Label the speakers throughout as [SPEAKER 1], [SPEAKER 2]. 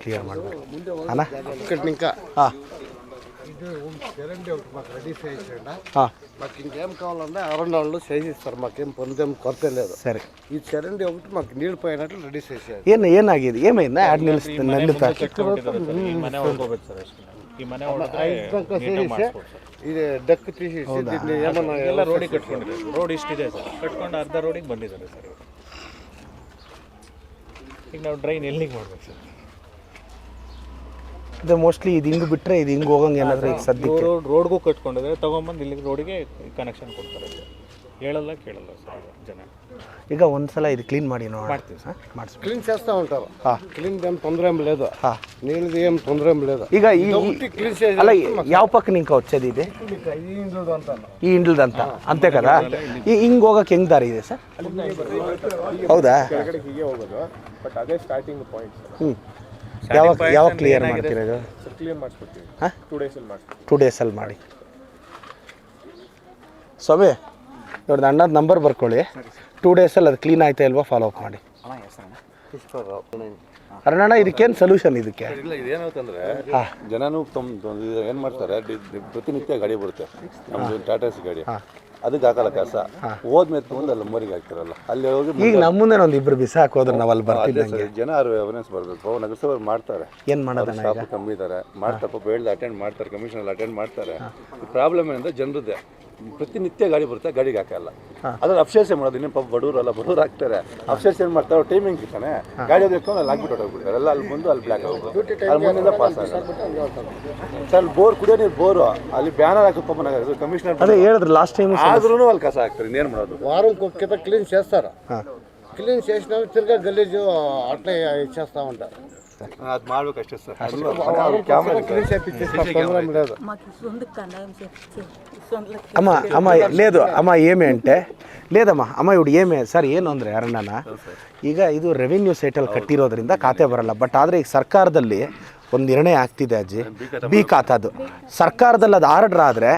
[SPEAKER 1] Clear ಮಾಡ್ಬೋದು అన్న ఇక్కడ ఇంకా ఇది చరండి ఒకటి మాకు రెడీ చేయించండి మాకు ఇంకేం కావాలంటే అరండాళ్ళు చేసిస్తారు మాకేం పొందేం కొరత లేదు సరే ఈ చరండి ఒకటి మాకు నీళ్ళు పోయినట్లు రెడీ చేసేది ఏనాಗಿದೆ ఏమైందా యాడ్ నిలుస్తుంది నల్లుతా ఇది ಡಕ್ తీసేసి దీన్ని ఏమన్నా ಎಲ್ಲ ರೋಡಿಗೆ ಕಟ್ಕೊಂಡಿದ್ದಾರೆ ರೋಡ್ ಇಷ್ಟಿದೆ ಸರ್ ಕಟ್ಕೊಂಡು ಅರ್ಧ ರೋಡಿಗೆ ಬಂದಿದ್ದಾರೆ ಸರ್ ಈಗ ನಾವು ಡ್ರೈನ್ ಎಲ್ಲಿಗೆ ಮಾಡ್ಬೇಕು ಸರ್ ಇದು ಮೋಸ್ಟ್ಲಿ ಇದು ಹಿಂಗೆ ಬಿಟ್ಟರೆ ಇದು ಹಿಂಗೆ ಹೋಗಂಗೆ ಏನಾದರೂ ಈಗ ಸದ್ಯಕ್ಕೆ ರೋಡ್ಗೂ ಕಟ್ಕೊಂಡಿದ್ದಾರೆ ತೊಗೊಂಬಂದು ಇಲ್ಲಿಗೆ ರೋಡಿಗೆ ಕನೆಕ್ಷನ್ ಕೊಡ್ತಾರೆ ಹೇಳಲ್ಲ ಕೇಳಲ್ಲ ಸರ್ ಜನ ಈಗ ಒಂದ್ಸಲ ఇది క్లీన్ ಮಾಡಿ ಮಾಡ್ತೀವಿ ಸರ್ ಮಾಡಿಸಿ క్లీన్ చేస్తూ ఉంటారు క్లీన్ ఏం తొందర ఏం లేదు నీళ్ళది ఏం తొందర ఏం లేదు ಈಗ అలా ಯಾವ పక్కన ఇంకా వచ్చేది ఇది ఈ ఇండ్లదంతా అంతే కదా ಹಿಂಗೆ ಹೋಗಕ್ಕೆ ಹೆಂಗೆ ದಾರಿ ಇದೆ ಸರ್ ಹೌದಾ ಹೀಗೆ ಹೋಗೋದು ಬಟ್ ಅದೇ ಸ್ಟಾರ್ಟಿಂಗ್ ಪಾಯಿಂಟ್ ಯಾವಾಗ ಕ್ಲಿಯರ್ ಮಾಡ್ತೀರಾ ಇದು ಕ್ಲಿಯರ್ ಮಾಡಿಸ್ಬಿಡ್ತೀವಿ 2 ಡೇಸಲ್ಲಿ ಮಾಡಿಸ್ತೀವಿ 2 ಡೇಸಲ್ಲಿ ಮಾಡಿ ಸ್ವಾಮಿ ಇವ್ರದ್ದು ಅಣ್ಣದ ನಂಬರ್ ಬರ್ಕೊಳ್ಳಿ 2 ಡೇಸಲ್ಲಿ ಅದು ಕ್ಲೀನ್ ಆಯ್ತಾ ಇಲ್ವಾ ಫಾಲೋ ಅಪ್ ಮಾಡಿ ಅರ್ಣಣ್ಣ ಇದಕ್ಕೇನು ಸೊಲ್ಯೂಷನ್ ಇದಕ್ಕೆ
[SPEAKER 2] ಇಲ್ಲ ಇದೇನಂತಂದ್ರೆ ಜನನು ಏನು ಮಾಡ್ತಾರೆ ಪ್ರತಿನಿತ್ಯ ಗಾಡಿ ಬರುತ್ತೆ ನಮ್ಮದು ಟಾಟಾ ಸಿ ಗಾಡಿ ಅದಕ್ಕೆ ಹಾಕಲ್ಲ ಕಸ ಹೋದ್ಮೇಲೆ ತಗೊಂಡು ಅಲ್ಲಿ ಮರಿಗೆ ಹಾಕ್ತಾರಲ್ಲ ಅಲ್ಲಿ ಹೋಗಿ
[SPEAKER 1] ಈಗ ನಮ್ಮಂದೇ ಒಂದು ಇಬ್ಬರು ಬಿಸಾಕ್ ಹೋದ್ರೆ ನಾವು ಅಲ್ಲಿ ಬರ್ತೀವಿ
[SPEAKER 2] ಜನ ಅವೇರ್ನೆಸ್ ಬರಬೇಕು ನಗರಸಭೆ ಮಾಡ್ತಾರೆ
[SPEAKER 1] ಏನು ಮಾಡೋದು
[SPEAKER 2] ಸ್ಟಾಫ್ ಕಮ್ಮಿ ಇದ್ದಾರೆ ಮಾಡ್ತಾರೆ ಬೇಡ ಅಟೆಂಡ್ ಮಾಡ್ತಾರೆ ಕಮಿಷನರ್ ಅಟೆಂಡ್ ಮಾಡ್ತಾರೆ ಪ್ರಾಬ್ಲಮ್ ಏನಂದ್ರೆ ಜನರದ್ದೇ ಪ್ರತಿನಿತ್ಯ ಗಾಡಿ ಬರುತ್ತೆ ಗಾಡಿಗೆ ಹಾಕಲ್ಲ ಅದ್ರಲ್ಲಿ ಅಫ್ಸರ್ಸ್ ಏನು ಮಾಡೋದು ಇನ್ನೂ ಪಾಪ ಬಡವರಲ್ಲ ಬಡವ್ರು ಹಾಕ್ತಾರೆ ಅಫ್ಸರ್ಸ್ ಏನು ಮಾಡ್ತಾರೆ ಟೈಮಿಂಗ್ ಇರ್ತಾನೆ ಗಾಡಿ ಹೋಗ್ಕೊಂಡು ಅಲ್ಲಿ ಹಾಕ್ಬಿಟ್ಟು ಹೊಟ್ಟೋಗ್ಬಿಡ್ತಾರೆ ಎಲ್ಲ ಅಲ್ಲಿ ಬಂದು ಅಲ್ಲಿ ಬ್ಲ್ಯಾಕ್ ಆಗೋದು ಅಲ್ಲಿ ಮುಂದಿನ ಪಾಸ್ ಆಗಲ್ಲ ಸರ್ ಬೋರ್ ಕುಡಿಯೋ ನೀರು ಬೋರು ಅಲ್ಲಿ ಬ್ಯಾನರ್ ಹಾಕಪ್ಪ ಕಮಿಷನರ್
[SPEAKER 1] ಅದೇ ಹೇಳಿದ್ರು ಲಾಸ್ಟ್ ಟೈಮ್
[SPEAKER 2] ಆದ್ರೂ ಅಲ್ಲಿ ಕಸ ಹಾಕ್ತಾರೆ ಇನ್ನೇನು ಮಾಡೋದು
[SPEAKER 1] వారంకొక క్లీన్ చేస్తారు క్లీన్ చేసినాక తిరిగా గలీజు అట్లే ఇచ్చేస్తూ ఉంటారు
[SPEAKER 2] ಅದು ಮಾಡ್ಬೇಕು ಅಷ್ಟೇ ಸರ್
[SPEAKER 1] అమ్మ అమ్మ లేదు అమ్మ ఏమి అంటే లేదమ్మా అమ్మ ఇప్పుడు ఏమే ಸರ್ ಏನು ಅಂದರೆ ಅರಣ್ಯನ ಈಗ ಇದು ರೆವಿನ್ಯೂ ಸೈಟಲ್ಲಿ ಕಟ್ಟಿರೋದ್ರಿಂದ ಖಾತೆ ಬರಲ್ಲ ಬಟ್ ಆದರೆ ಈಗ ಸರ್ಕಾರದಲ್ಲಿ ಒಂದು ನಿರ್ಣಯ ಆಗ್ತಿದೆ ಅಜ್ಜಿ ಬಿ ಖಾತಾದು ಸರ್ಕಾರದಲ್ಲಿ ಅದು ಆರ್ಡ್ರ್ ಆದರೆ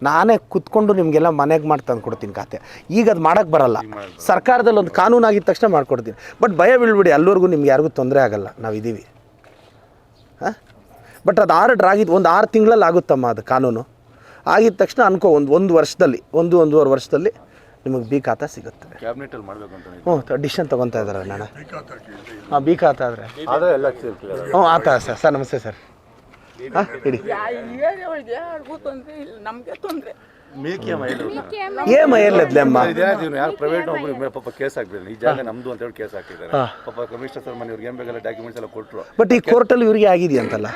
[SPEAKER 1] ನಾನೇ ಕುತ್ಕೊಂಡು ನಿಮಗೆಲ್ಲ ಮನೆಗೆ ಮಾಡಿ ತಂದು ಕೊಡ್ತೀನಿ ಖಾತೆ ಈಗ ಅದು ಮಾಡೋಕ್ಕೆ ಬರಲ್ಲ ಸರ್ಕಾರದಲ್ಲಿ ಒಂದು ಕಾನೂನು ಆಗಿದ ತಕ್ಷಣ ಮಾಡಿಕೊಡ್ತೀನಿ ಬಟ್ ಭಯ ಬೀಳ್ಬಿಡಿ ಅಲ್ಲಿವರೆಗೂ ನಿಮ್ಗೆ ಯಾರಿಗೂ ತೊಂದರೆ ಆಗಲ್ಲ ನಾವಿದ್ದೀವಿ ಹಾಂ ಬಟ್ ಅದು ಆರ್ಡ್ರ್ ಆಗಿದ್ದು ಒಂದು 6 ತಿಂಗಳಲ್ಲಿ ಆಗುತ್ತಮ್ಮ ಅದು ಕಾನೂನು ಆಗಿದ ತಕ್ಷಣ ಅನ್ಕೋ ಒಂದು ವರ್ಷದಲ್ಲಿ ಒಂದೂವರೆ ವರ್ಷದಲ್ಲಿ ನಿಮಗೆ ಬಿ ಖಾತಾ ಸಿಗುತ್ತೆ
[SPEAKER 2] ಕ್ಯಾಬಿನೆಟಲ್ಲಿ ಮಾಡಬೇಕು ಅಂತ
[SPEAKER 1] ಡಿಸಿಷನ್ ತೊಗೊತಾ ಇದ್ದಾರೆ ನಾನು ಬಿ ಖಾತಾ ಆದರೆ
[SPEAKER 2] ಎಲ್ಲ
[SPEAKER 1] ಆತ ಸರ್ ನಮಸ್ತೆ ಸರ್ ಇಡಿ ಏಮ ಎಲ್ಲದ್ಲೆಮ್ಮ
[SPEAKER 2] ಯಾರು ಪ್ರೈವೇಟ್ ಒಬ್ಬರು ಪಾಪ ಕೇಸ್ ಹಾಕ್ಬಿಲ್ಲ ಈ ಜಾಗ ನಮ್ದು ಅಂತ ಹೇಳಿ ಕೇಸ್ ಹಾಕಿದ್ದಾರೆ ಪಾಪ ಕಮಿಷನರ್ ಸರ್ ಮನೆಯವ್ರಿಗೆ ಏನ್ ಬೇಕಲ್ಲ ಡಾಕ್ಯುಮೆಂಟ್ಸ್ ಎಲ್ಲ ಕೊಟ್ಟರು
[SPEAKER 1] ಬಟ್ ಈ ಕೋರ್ಟಲ್ಲಿ ಇವರಿಗೆ ಆಗಿದೆಯಂತಲ್ಲ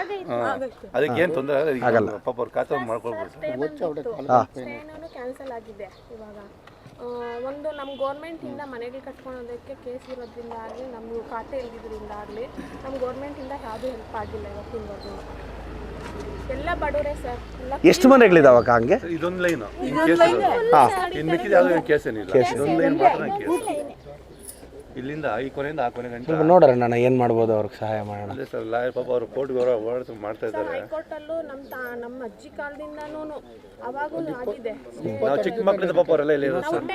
[SPEAKER 2] ಅದಕ್ಕೆ ಏನು ತೊಂದರೆ ಆಗಲ್ಲ ಪಾಪ ಅವ್ರು ಖಾತೆ ಮಾಡ್ಕೊಳ್ಬೋದು
[SPEAKER 3] ಕ್ಯಾನ್ಸಲ್ ಆಗಿದೆ ಇವಾಗ ಒಂದು ನಮ್ಮ ಗೌರ್ಮೆಂಟಿಂದ ಮನೆಗೆ ಕಟ್ಕೊಳೋದಕ್ಕೆ ಕೇಸ್ ಇರೋದ್ರಿಂದ ಆಗಲಿ ನಮ್ಮ ಖಾತೆ ಇಲ್ದಿದ್ರಿಂದ ಆಗಲಿ ನಮ್ಮ ಗೌರ್ಮೆಂಟಿಂದ ಯಾವುದೂ ಹೆಲ್ಪ್ ಆಗಿಲ್ಲ ಇವತ್ತಿನವರೆಗೂ ಎಲ್ಲ ಬಡವರೇ ಸರ್
[SPEAKER 1] ಎಷ್ಟು ಮನೆಗಳಿದಾವ ಹಂಗೆ
[SPEAKER 2] ಇದೊಂದು ಲೈನ್ ಇನ್ನು ಮಿಕ್ಕಿದ ಯಾವುದೋ ಕೇಸ್ ಏನಿಲ್ಲ ಇದೊಂದು ಲೈನ್ ಮಾತ್ರ ಕೇಸ್ ಇಲ್ಲಿಂದ ಈ ಕೊನೆಯಿಂದ ಆ ಕೊನೆ ಗಂಟೆ
[SPEAKER 1] ನೋಡ್ರ ನಾನು ಏನು ಮಾಡ್ಬೋದು ಅವ್ರಿಗೆ ಸಹಾಯ ಮಾಡೋಣ
[SPEAKER 2] ಅದೇ ಸರ್ ಲಾಯರ್ ಪಾಪ ಅವರು ಕೋರ್ಟ್ಗೆ ಓಡಾಡ್ತು ಮಾಡ್ತಾ ಇದ್ದಾರೆ
[SPEAKER 3] ಹೈಕೋರ್ಟಲ್ಲೂ ನಮ್ಮ ಅಜ್ಜಿ ಕಾಲದಿಂದನೂ ಅವಾಗೂ ಆಗಿದೆ
[SPEAKER 2] ನಾವು ಚಿಕ್ಕ ಮಕ್ಕಳಿಂದ ಪಾಪ ಅವರೆಲ್ಲ ಇಲ್ಲಿ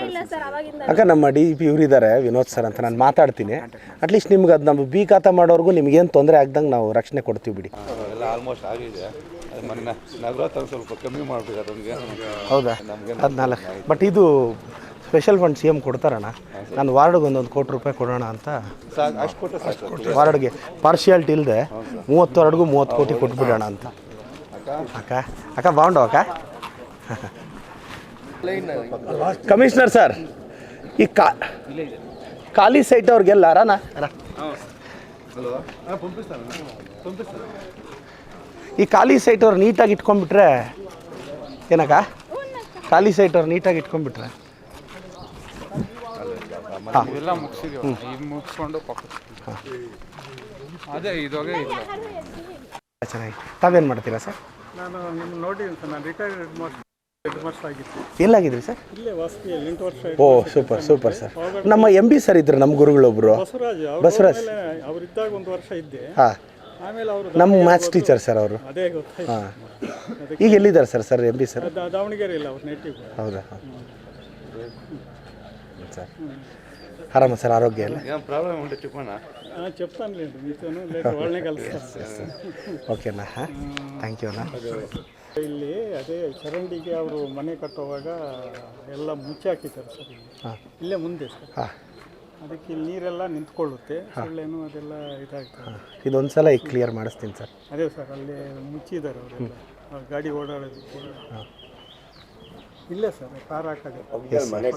[SPEAKER 3] ಇಲ್ಲ ಸರ್ ಅವಾಗಿಂದ
[SPEAKER 1] ಅಕ್ಕ ನಮ್ಮ DP ಇವರಿದ್ದಾರೆ ವಿನೋದ್ ಸರ್ ಅಂತ ನಾನು ಮಾತಾಡ್ತೀನಿ ಅಟ್ಲೀಸ್ಟ್ ನಿಮ್ಗೆ ಅದು ನಮ್ಮ ಬಿ ಖಾತಾ ಮಾಡೋರ್ಗು ನಿಮ್ಗೇನು ತೊಂದರೆ ಆಗ್ದಂಗೆ ನಾವು ರಕ್ಷಣೆ ಕೊಡ್ತೀವಿ ಬಿಡಿ
[SPEAKER 2] ಎಲ್ಲ ಆಲ್ಮೋಸ್ಟ್ ಆಗಿದೆ ಮೊನ್ನೆ ನಗರ ಸ್ವಲ್ಪ ಕಮ್ಮಿ ಮಾಡಬೇಕು ಅದೊಂದಿಗೆ
[SPEAKER 1] ಹೌದಾ 14 ಬಟ್ ಇದು ಸ್ಪೆಷಲ್ ಫಂಡ್ CM ಕೊಡ್ತಾರಣ್ಣ ನಾನು ವಾರ್ಡ್ಗೆ ಒಂದೊಂದು ₹1 ಕೋಟಿ ಕೊಡೋಣ ಅಂತ ವಾರ್ಡ್ಗೆ ಪಾರ್ಶಿಯಾಲಿಟಿ ಇಲ್ಲದೆ 30 ವಾರ್ಡ್ಗೂ 30 ಕೋಟಿ ಕೊಟ್ಬಿಡೋಣ ಅಂತ ಅಕ್ಕ ಅಕ್ಕ ಬಾಂಡು ಅಕ್ಕ ಕಮಿಷನರ್ ಸರ್ ಈ ಖಾಲಿ ಸೈಟ್ ಅವ್ರಿಗೆಲ್ಲ ಅರಾನ ಈ ಖಾಲಿ ಸೈಟ್ ಅವ್ರು ನೀಟಾಗಿ ಇಟ್ಕೊಂಡ್ಬಿಟ್ರೆ ಏನಕ್ಕ ಖಾಲಿ ಸೈಟ್ ಅವ್ರು ನೀಟಾಗಿ ಇಟ್ಕೊಂಡ್ಬಿಟ್ರೆ
[SPEAKER 4] ಎಲ್ಲ ಮುಗಿಸಿದೀವಿ ಇದು ಮುಗಿಸ್ಕೊಂಡು ಅದೇ ಇದಾಗೆ ಇಲ್ಲ
[SPEAKER 1] ಚೆನ್ನಾಗಿ ತಾವೇನು ಮಾಡ್ತೀರಾ ಸರ್
[SPEAKER 4] ನಾನು ನಿಮ್ಮ ನೋಡಿದ್ದೀನಿ ಸರ್ ನಾನು ರಿಟೈರ್ಡ್ ಹೆಡ್ ಮಾಸ್ಟರ್ ಆಗಿತ್ತು
[SPEAKER 1] ಎಲ್ಲಾಗಿದ್ರಿ ಸರ್
[SPEAKER 4] ಇಲ್ಲೇ ವಾಸ್ಪಿಯಲ್ಲಿ 8 ವರ್ಷ
[SPEAKER 1] ಓ ಸೂಪರ್ ಸರ್ ನಮ್ಮ MB ಸರ್ ಇದ್ರು ನಮ್ಮ ಗುರುಗಳೊಬ್ಬರು ಬಸವರಾಜ್
[SPEAKER 4] ಅವರಿದ್ದಾಗ 1 ವರ್ಷ ಇದ್ದೆ
[SPEAKER 1] ಹಾಂ
[SPEAKER 4] ಆಮೇಲೆ ಅವರು
[SPEAKER 1] ನಮ್ಮ ಮ್ಯಾಥ್ಸ್ ಟೀಚರ್ ಸರ್ ಅವರು
[SPEAKER 4] ಅದೇ ಗೊತ್ತಾಯ್ತು
[SPEAKER 1] ಹಾಂ ಈಗ ಎಲ್ಲಿದ್ದಾರೆ ಸರ್ MB ಸರ್
[SPEAKER 4] ದಾವಣಗೆರೆ ಇಲ್ಲ ಅವ್ರು ನೇಟಿವ್
[SPEAKER 1] ಹೌದಾ ಸರ್ ಆರಾಮ ಸರ್ ಆರೋಗ್ಯ ಎಲ್ಲ
[SPEAKER 2] ಏನು ಪ್ರಾಬ್ಲಮ್ ಉಂಟು ಚಿಕ್ಕಣ್ಣ
[SPEAKER 4] చెప్తానులేండి మీతోనూ లేదా వాళ్ళనే కలుస్తాను.
[SPEAKER 1] ಓಕೆನಾ ಹಾಂ ಥ್ಯಾಂಕ್ ಯು ಅಣ್ಣ.
[SPEAKER 4] ಇಲ್ಲಿ ಅದೇ ಚರಂಡಿಗೆ ಅವರು ಮನೆ ಕಟ್ಟುವಾಗ ಎಲ್ಲ ಮುಚ್ಚಿ ಹಾಕಿದ್ದಾರೆ ಸರ್ ಇಲ್ಲಿ. ಇಲ್ಲೇ ಮುಂದೆ ಸರ್.
[SPEAKER 1] ಹಾಂ
[SPEAKER 4] ಅದಕ್ಕೆ ಇಲ್ಲಿ ನೀರೆಲ್ಲ ನಿಂತ್ಕೊಳ್ಳುತ್ತೆ, ಸೊಳ್ಳೆನೂ ಅದೆಲ್ಲ ಇದಾಗ್ತದೆ.
[SPEAKER 1] ಇದೊಂದು ಸಲ ಈಗ ಕ್ಲಿಯರ್ ಮಾಡಿಸ್ತೀನಿ ಸರ್.
[SPEAKER 4] ಅದೇ ಸರ್ ಅಲ್ಲಿ ಮುಚ್ಚಿದ್ದಾರೆ ಅವರೆಲ್ಲ ಗಾಡಿ ಓಡಾಡೋದಕ್ಕೆ. ಇಲ್ಲೇ ಸರ್ ಕಾರ್ ಹಾಕೋದು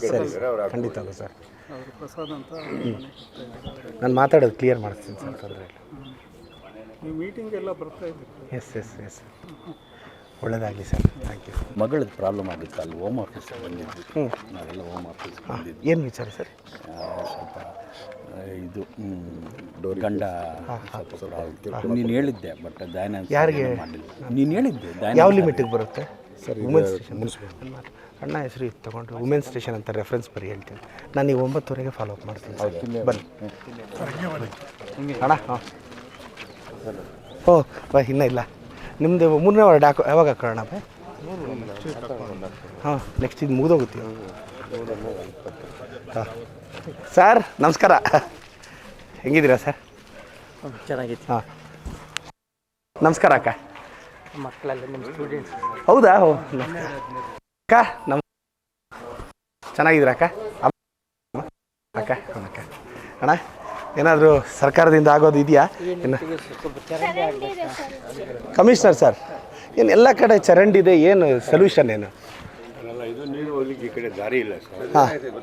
[SPEAKER 1] ಸರಿ ಖಂಡಿತವಲ್ಲ ಸರ್.
[SPEAKER 4] ಅವರು ಪ್ರಸಾದ್ ಅಂತ ಮನೆ ಕಟ್ತಾ ಇದ್ದಾರೆ.
[SPEAKER 1] ನಾನು ಮಾತಾಡೋದು ಕ್ಲಿಯರ್ ಮಾಡಿಸ್ತೀನಿ ಸರ್, ತೊಂದರೆ ಇಲ್ಲ.
[SPEAKER 4] ನೀವು ಮೀಟಿಂಗ್ ಎಲ್ಲ ಬರ್ತಾ ಇದ್ದೀರಿ.
[SPEAKER 1] ಎಸ್ ಒಳ್ಳೆಯದಾಗಲಿ ಸರ್, ಥ್ಯಾಂಕ್ ಯು.
[SPEAKER 5] ಮಗಳದ್ದು ಪ್ರಾಬ್ಲಮ್ ಆಗಿತ್ತು, ಅಲ್ಲಿ ಹೋಮ್ ಆಫೀಸ್ ಬಂದಿದ್ವಿ. ನಾವೆಲ್ಲ ಹೋಮ್ ಆಫೀಸ್ ಬಂದಿದ್ವಿ.
[SPEAKER 1] ಏನು ವಿಚಾರ ಸರ್?
[SPEAKER 5] ಸ್ವಲ್ಪ ಇದು ಗಂಡ ನೀನು ಹೇಳಿದ್ದೆ, ಬಟ್ ದಯಾನಂದ
[SPEAKER 1] ಯಾರಿಗೆ
[SPEAKER 5] ಮಾಡಲಿಲ್ಲ. ನೀನು ಹೇಳಿದ್ದೆ
[SPEAKER 1] ಯಾವ ಲಿಮಿಟಿಗೆ ಬರುತ್ತೆ ಸರ್? ವುಮೆನ್ಸ್ ಸ್ಟೇಷನ್ ಅಣ್ಣ ಹೆಸರು ಇದು ತೊಗೊಂಡು ವುಮೆನ್ಸ್ ಸ್ಟೇಷನ್ ಅಂತ ರೆಫರೆನ್ಸ್ ಬರೀ ಹೇಳ್ತೀನಿ. ನಾನು ಈಗ 9:00 ಫಾಲೋ ಅಪ್ ಮಾಡ್ತೀನಿ ಸರ್. ಬನ್ನಿ ಅಣ್ಣ. ಹಾಂ ಓ ಇನ್ನೂ ಇಲ್ಲ ನಿಮ್ಮದು 3ನೇ ವಾರ್ಡ್ ಯಾವಾಗ ಹಾಕೋಣ ಬೈ? ಹಾಂ ನೆಕ್ಸ್ಟ್ ಇದು ಮುಗಿದೋಗುತ್ತೆ. ಹಾಂ ಸರ್ ನಮಸ್ಕಾರ, ಹೆಂಗಿದ್ದೀರಾ ಸರ್?
[SPEAKER 6] ಚೆನ್ನಾಗಿತ್ತು.
[SPEAKER 1] ಹಾಂ ನಮಸ್ಕಾರ ಅಕ್ಕ.
[SPEAKER 6] ಮಕ್ಕಳೆಲ್ಲ ನಿಮ್ಮ ಸ್ಟೂಡೆಂಟ್ಸ್.
[SPEAKER 1] ಹೌದಾ? ಓ ಅಕ್ಕ ನಮ್ಮ ಚೆನ್ನಾಗಿದ್ದೀರಾ ಅಕ್ಕ? ಅಕ್ಕ ಅಕ್ಕ ಅಣ್ಣ ಏನಾದರೂ ಸರ್ಕಾರದಿಂದ ಆಗೋದು ಇದೆಯಾ? ಇನ್ನು ಕಮಿಷನರ್ ಸರ್ ಏನು ಎಲ್ಲ ಕಡೆ ಚರಂಡಿ ಇದೆ, ಏನು ಸೊಲ್ಯೂಷನ್ ಏನು?
[SPEAKER 2] ಇದು ನೀರು ಹೋಗ್ಲಿಕ್ಕೆ ಈ ಕಡೆ ದಾರಿ ಇಲ್ಲ ಸರ್.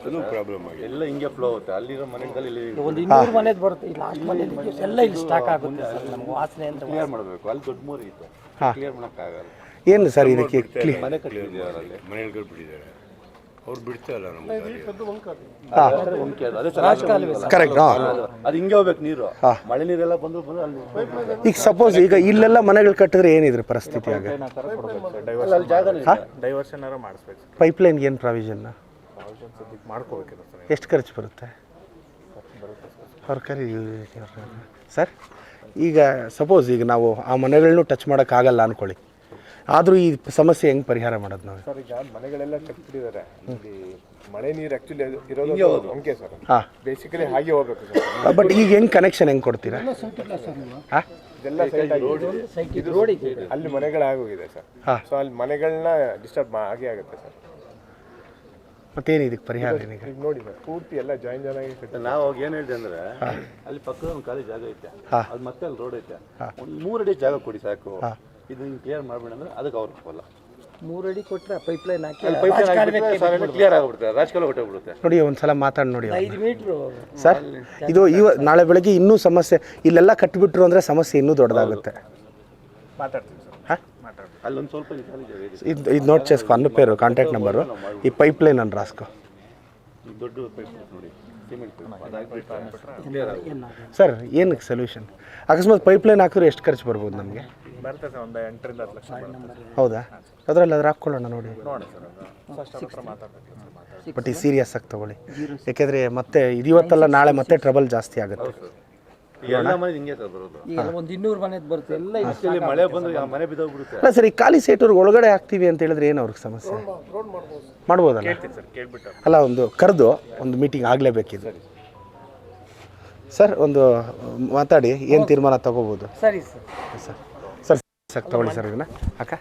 [SPEAKER 2] ಅದೂ ಪ್ರಾಬ್ಲಮ್ ಆಗಿದೆ. ಎಲ್ಲ ಹಿಂಗೆ ಫ್ಲೋ ಆಗುತ್ತೆ. ಅಲ್ಲಿರೋ ಮನೆಗಳಲ್ಲಿ ಇಲ್ಲಿ
[SPEAKER 6] ಒಂದು 200 ಮನೆದು ಬರುತ್ತೆ. ಈ ಲಾಸ್ಟ್ ಮನೆದು ಎಲ್ಲ ಇಲ್ಲಿ ಸ್ಟಾಕ್ ಆಗುತ್ತೆ ಸರ್. ನಮ್ಗೆ ವಾಸನೆ ಅಂತ
[SPEAKER 2] ಕ್ಲಿಯರ್ ಮಾಡಬೇಕು. ಅಲ್ಲಿ ದೊಡ್ಡ ಮೂರು ಇತ್ತು, ಕ್ಲಿಯರ್ ಮಾಡೋಕ್ಕಾಗಲ್ಲ.
[SPEAKER 1] ಏನು ಸರ್ ಇದಕ್ಕೆ
[SPEAKER 2] ಮನೆ ಕಟ್ಟಿದ್ದಾರೆ, ಅಲ್ಲಿ ಮನೆಗಳು ಬಿಟ್ಟಿದ್ದಾರೆ. ಅವ್ರು ಬಿಡ್ತಾ ಇಲ್ಲ ನಮ್ಗೆ.
[SPEAKER 1] ಕರೆಕ್ಟ್. ಹಾಂ
[SPEAKER 2] ಅದು ಹಿಂಗೆ ಹೋಗ್ಬೇಕು ನೀರು. ಮಳೆ ನೀರೆಲ್ಲ ಬಂದು ಅಲ್ಲಿ
[SPEAKER 1] ಈಗ ಸಪೋಸ್ ಈಗ ಇಲ್ಲೆಲ್ಲ ಮನೆಗಳು ಕಟ್ಟಿದ್ರೆ ಏನಿದ್ರೆ ಪರಿಸ್ಥಿತಿ ಆಗ?
[SPEAKER 2] ಅಲ್ಲಿ ಜಾಗನೇ ಇಲ್ಲ.
[SPEAKER 4] ಡೈವರ್ಷನ್ ಮಾಡಿಸ್ಬೇಕು.
[SPEAKER 1] ಪೈಪ್ಲೈನ್ಗೆ ಏನು ಪ್ರಾವಿಷನ್ನ
[SPEAKER 4] ಮಾಡ್ಕೋಬೇಕಿದೆ
[SPEAKER 1] ಎಷ್ಟು ಖರ್ಚು ಬರುತ್ತೆ? ಅವ್ರ ಕರಿ ಸರ್. ಈಗ ಸಪೋಸ್ ಈಗ ನಾವು ಆ ಮನೆಗಳನ್ನೂ ಟಚ್ ಮಾಡೋಕ್ಕಾಗಲ್ಲ ಅಂದ್ಕೊಳ್ಳಿ, ಆದರೂ ಈ ಸಮಸ್ಯೆ ಹೆಂಗೆ ಪರಿಹಾರ ಮಾಡೋದು ನಾವು?
[SPEAKER 7] ಸರ್ ಈಗ ಮನೆಗಳೆಲ್ಲ ಕಟ್ಬಿಟ್ಟಿದ್ದಾರೆ. ಇಲ್ಲಿ ಮಳೆ ನೀರು ಆ್ಯಕ್ಚುಲಿ ಇರೋದು ಹಂಗೆ ಸರ್.
[SPEAKER 1] ಹಾಂ
[SPEAKER 7] ಬೇಸಿಕಲಿ ಹಾಗೆ ಹೋಗ್ಬೇಕು ಸರ್.
[SPEAKER 1] ಬಟ್ ಈಗ ಹೆಂಗೆ ಕನೆಕ್ಷನ್ ಹೆಂಗೆ ಕೊಡ್ತೀರಾ? ಹಾಂ
[SPEAKER 7] ಇದೆಲ್ಲ ಸೈಟ್ ಆಗಿದೆ, ಅಲ್ಲಿ ಮನೆಗಳಾಗೋಗಿದೆ ಸರ್. ಸೊ ಅಲ್ಲಿ ಮನೆಗಳನ್ನ ಡಿಸ್ಟರ್ಬ್ ಹಾಗೆ ಆಗುತ್ತೆ ಸರ್.
[SPEAKER 1] ಮತ್ತೇನು ಇದಕ್ಕೆ ಪರಿಹಾರ ಏನಿದೆ?
[SPEAKER 7] ಈಗ ನೋಡಿ ಸರ್ ಪೂರ್ತಿ ಎಲ್ಲ ಜಾಯಿನ್ ಆಗಿ ಕಟ್ಟಿ.
[SPEAKER 2] ನಾವು ಅವಾಗ ಏನು ಹೇಳಿದೆ ಅಂದ್ರೆ ಅಲ್ಲಿ ಪಕ್ಕದ ಒಂದು ಖಾಲಿ ಜಾಗ ಐತೆ, ಅದು ಮತ್ತೆ ಅಲ್ಲಿ ರೋಡ್ ಐತೆ, ಒಂದು 3 ಅಡಿ ಜಾಗ ಕೊಡಿ ಸಾಕು, ಇದು ಹಿಂಗೆ ಕ್ಲಿಯರ್ ಮಾಡ್ಬೇಡ ಅಂದ್ರೆ ಅದಕ್ಕೆ ಅವ್ರು ಒಪ್ಪಲ್ಲ.
[SPEAKER 6] 3 ಅಡಿ ಕೊಟ್ಟರೆ ಪೈಪ್ಲೈನ್ ಹಾಕಿ
[SPEAKER 2] ಕ್ಲಿಯರ್ ಆಗಿಬಿಡುತ್ತೆ, ರಾಜಕಾಲ ಹೊಟ್ಟೋಗ್ಬಿಡುತ್ತೆ.
[SPEAKER 1] ನೋಡಿ ಒಂದ್ಸಲ ಮಾತಾಡಿ ನೋಡಿ
[SPEAKER 6] 5 ಮೀಟ್ರು
[SPEAKER 1] ಸರ್. ಇದು ನಾಳೆ ಬೆಳಗ್ಗೆ ಇನ್ನೂ ಸಮಸ್ಯೆ ಇಲ್ಲೆಲ್ಲ ಕಟ್ಟಿಬಿಟ್ರು ಅಂದರೆ ಸಮಸ್ಯೆ ಇನ್ನೂ ದೊಡ್ಡದಾಗುತ್ತೆ.
[SPEAKER 7] ಮಾತಾಡ್ತೀವಿ ಸರ್.
[SPEAKER 1] ಹಾಂ
[SPEAKER 2] ಅಲ್ಲೊಂದು ಸ್ವಲ್ಪ ಖಾಲಿ ಜಾಗ ಇದೆ.
[SPEAKER 1] ಇದು ನೋಟ್ చేసుకో, ಅನ್ನ ಪೇರು ಕಾಂಟ್ಯಾಕ್ಟ್ ನಂಬರು, ಈ ಪೈಪ್ಲೈನ್ ಅನ್ನು ರಾಸ್ಕೋ.
[SPEAKER 2] ದೊಡ್ಡ ಪೈಪ್ ನೋಡಿ, ಸಿಮೆಂಟ್
[SPEAKER 1] ಸರ್. ಏನಕ್ಕೆ ಸೊಲ್ಯೂಷನ್? ಅಕಸ್ಮಾತ್ ಪೈಪ್ಲೈನ್ ಹಾಕಿದ್ರೆ ಎಷ್ಟು ಖರ್ಚು ಬರ್ಬೋದು ನಮಗೆ?
[SPEAKER 7] ಬರ್ತದೆ ಸರ್, ಒಂದು 8 ರಿಂದ 10 ಲಕ್ಷ.
[SPEAKER 1] ಹೌದಾ? ಅದರಲ್ಲಿ ಅದ್ರ ಹಾಕ್ಕೊಳ್ಳೋಣ ನೋಡಿ.
[SPEAKER 7] ನೋಡಿ ಸರ್, ಫಸ್ಟ್ ಅವ್ರ ಹತ್ರ ಮಾತಾಡ್ಬೇಕು.
[SPEAKER 1] ಬಟ್ ಈ ಸೀರಿಯಸ್ ಆಗಿ ತೊಗೊಳ್ಳಿ, ಯಾಕೆಂದರೆ ಮತ್ತೆ ಇವತ್ತಲ್ಲ ನಾಳೆ ಮತ್ತೆ ಟ್ರಬಲ್ ಜಾಸ್ತಿ ಆಗುತ್ತೆ.
[SPEAKER 2] ಎಲ್ಲ ಮನೆ ಹಿಂಗೆ ಬರೋದು.
[SPEAKER 6] ಈಗ ಒಂದು 200 ಮನೆದು ಬರುತ್ತೆ ಎಲ್ಲ ಇಲ್ಲಿ
[SPEAKER 2] ಆಕ್ಚುಲಿ ಮಳೆ ಬಂದ್ರೆ ಆ ಮನೆ ಬಿದ್ದೋಗ್ಬಿಡುತ್ತೆ.
[SPEAKER 1] ಅಲ್ಲ ಸರ್, ಈ ಖಾಲಿ ಸೈಟವ್ರಿಗೆ ಒಳಗಡೆ ಹಾಕ್ತೀವಿ ಅಂತ ಹೇಳಿದ್ರೆ ಏನು ಅವ್ರಿಗೆ ಸಮಸ್ಯೆ? ಮಾಡ್ಬೋದಲ್ಲ?
[SPEAKER 7] ಸರ್ ಕೇಳ್ಬಿಟ್ಟು
[SPEAKER 1] ಅಲ್ಲ ಒಂದು ಕರೆದು ಒಂದು ಮೀಟಿಂಗ್ ಆಗಲೇಬೇಕಿದೆ ಸರ್. ಒಂದು ಮಾತಾಡಿ ಏನು ತೀರ್ಮಾನ ತಗೋಬೋದು?
[SPEAKER 6] ಸರಿ ಸರ್.
[SPEAKER 1] ಸರ್ ಸರ್ ತಗೊಳ್ಳಿ ಸರ್ ಇದನ್ನ ಅಕ್ಕ.